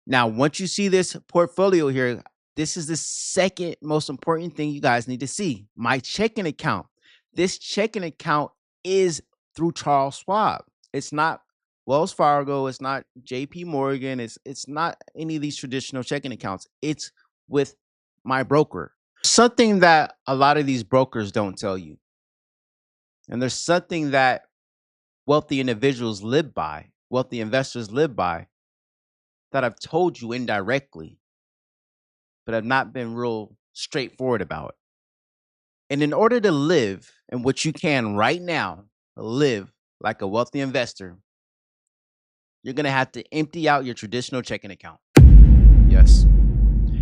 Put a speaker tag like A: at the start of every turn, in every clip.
A: Now, once you see this portfolio here, this is the second most important thing you guys need to see. My checking account. This checking account is through Charles Schwab. It's not Wells Fargo, it's not JP Morgan, it's not any of these traditional checking accounts. It's with my broker. Something that a lot of these brokers don't tell you. And there's something that wealthy individuals live by, wealthy investors live by, that I've told you indirectly, but have not been real straightforward about. And in order to live in what you can right now, live like a wealthy investor, you're going to have to empty out your traditional checking account. Yes.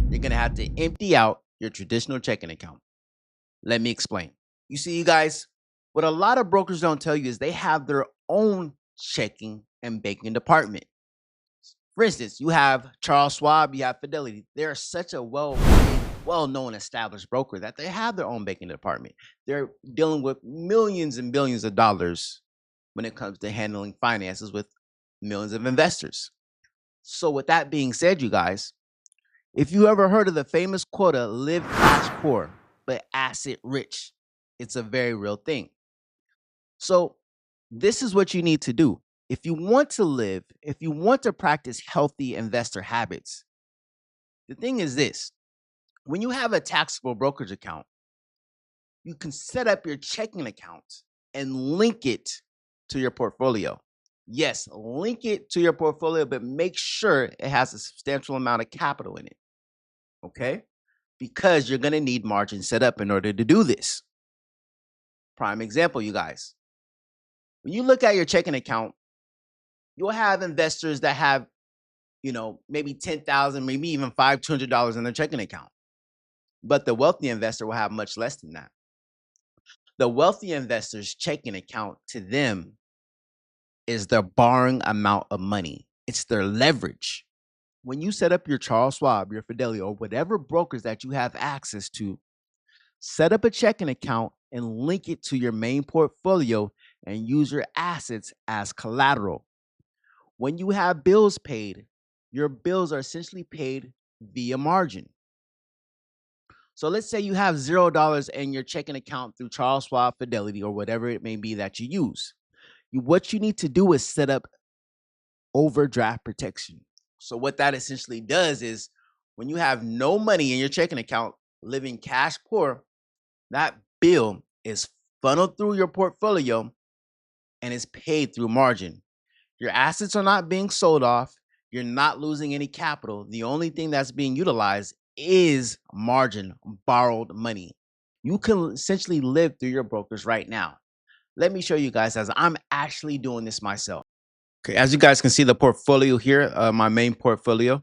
A: You're going to have to empty out your traditional checking account. Let me explain. You see, you guys, what a lot of brokers don't tell you is they have their own checking and banking department. For instance, you have Charles Schwab, you have Fidelity. They're such a well-known established broker that they have their own banking department. They're dealing with millions and billions of dollars when it comes to handling finances with millions of investors. So with that being said, you guys, if you ever heard of the famous quote, live cash poor, but asset rich, it's a very real thing. So this is what you need to do. If you want to live, if you want to practice healthy investor habits, the thing is this: when you have a taxable brokerage account, you can set up your checking account and link it to your portfolio. Yes, link it to your portfolio, but make sure it has a substantial amount of capital in it. Okay? Because you're going to need margin set up in order to do this. Prime example, you guys. When you look at your checking account, you'll have investors that have, maybe $10,000, maybe even $200 in their checking account. But the wealthy investor will have much less than that. The wealthy investor's checking account to them is their borrowing amount of money. It's their leverage. When you set up your Charles Schwab, your Fidelity, or whatever brokers that you have access to, set up a checking account and link it to your main portfolio and use your assets as collateral. When you have bills paid, your bills are essentially paid via margin. So let's say you have $0 in your checking account through Charles Schwab, Fidelity, or whatever it may be that you use. What you need to do is set up overdraft protection. So what that essentially does is when you have no money in your checking account, living cash poor, that bill is funneled through your portfolio and is paid through margin. Your assets are not being sold off. You're not losing any capital. The only thing that's being utilized is margin, borrowed money. You can essentially live through your brokers right now. Let me show you guys as I'm actually doing this myself. Okay, as you guys can see the portfolio here, my main portfolio,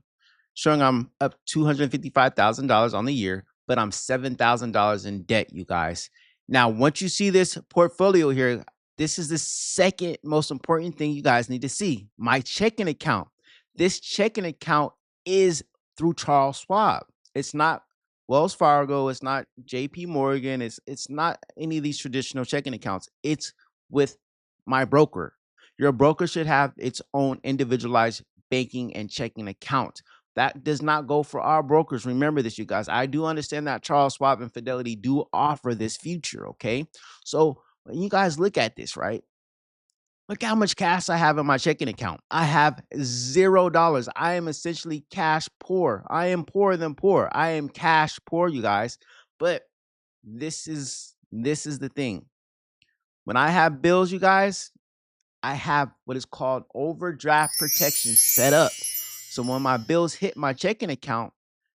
A: showing I'm up $255,000 on the year, but I'm $7,000 in debt, you guys. Now, once you see this portfolio here, this is the second most important thing you guys need to see. My checking account. This checking account is through Charles Schwab. It's not Wells Fargo. It's not JP Morgan. It's not any of these traditional checking accounts. It's with my broker. Your broker should have its own individualized banking and checking account. That does not go for our brokers. Remember this, you guys. I do understand that Charles Schwab and Fidelity do offer this feature, okay? So when you guys look at this, right? Look how much cash I have in my checking account. I have $0. I am essentially cash poor. I am poorer than poor. I am cash poor, you guys. But this is the thing. When I have bills, you guys, I have what is called overdraft protection set up. So when my bills hit my checking account,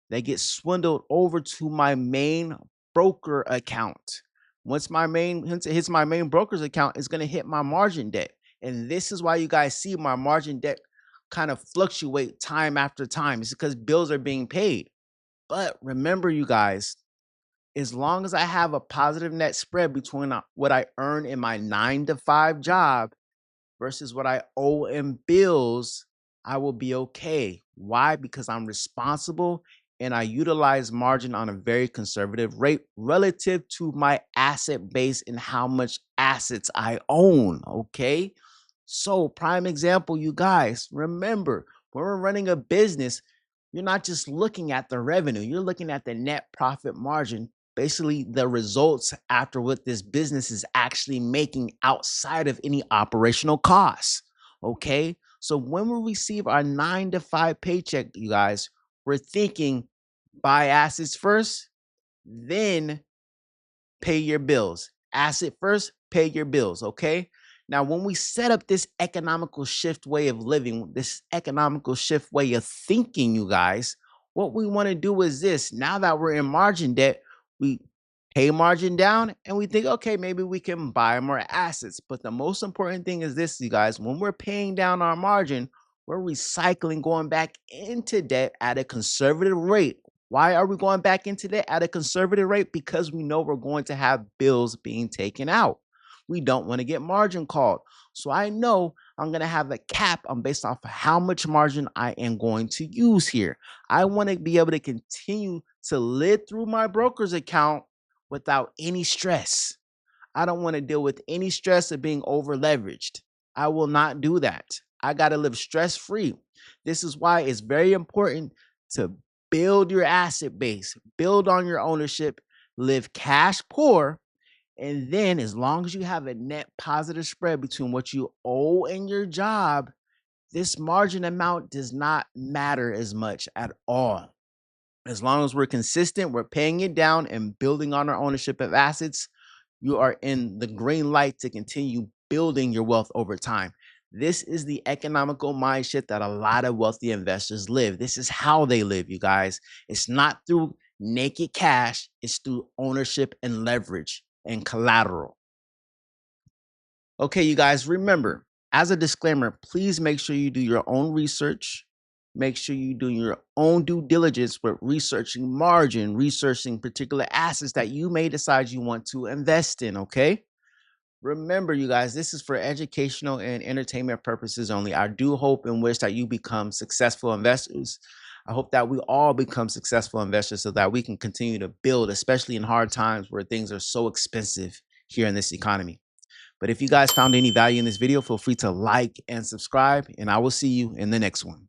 A: they get swindled over to my main broker account. Once it hits my main broker's account, it's going to hit my margin debt. And this is why you guys see my margin debt kind of fluctuate time after time. It's because bills are being paid. But remember, you guys, as long as I have a positive net spread between what I earn in my 9 to 5 job versus what I owe in bills, I will be okay. Why? Because I'm responsible and I utilize margin on a very conservative rate relative to my asset base and how much assets I own. Okay. So, prime example, you guys, remember When we're running a business, you're not just looking at the revenue, you're looking at the net profit margin, basically the results after what this business is actually making outside of any operational costs. Okay. So when we receive our 9 to 5 paycheck, you guys, we're thinking buy assets first, then pay your bills. Asset first, pay your bills. Okay. Now, when we set up this economical shift way of living, this economical shift way of thinking, you guys, what we want to do is this. Now that we're in margin debt, we pay margin down and we think, okay, maybe we can buy more assets. But the most important thing is this, you guys, when we're paying down our margin, we're recycling, going back into debt at a conservative rate. Why are we going back into that at a conservative rate? Because we know we're going to have bills being taken out. We don't want to get margin called. So I know I'm going to have a cap on based off of how much margin I am going to use here. I want to be able to continue to live through my broker's account without any stress. I don't want to deal with any stress of being over leveraged. I will not do that. I got to live stress free. This is why it's very important to build your asset base, build on your ownership, live cash poor. And then, as long as you have a net positive spread between what you owe and your job, this margin amount does not matter as much at all. As long as we're consistent, we're paying it down and building on our ownership of assets, you are in the green light to continue building your wealth over time. This is the economical mindset that a lot of wealthy investors live. This is how they live, you guys. It's not through naked cash, it's through ownership and leverage and collateral. Okay, you guys, remember, as a disclaimer, please make sure you do your own research. Make sure you do your own due diligence with researching margin, researching particular assets that you may decide you want to invest in. Okay. Remember, you guys, this is for educational and entertainment purposes only. I do hope and wish that you become successful investors. I hope that we all become successful investors so that we can continue to build, especially in hard times where things are so expensive here in this economy. But if you guys found any value in this video, feel free to like and subscribe, and I will see you in the next one.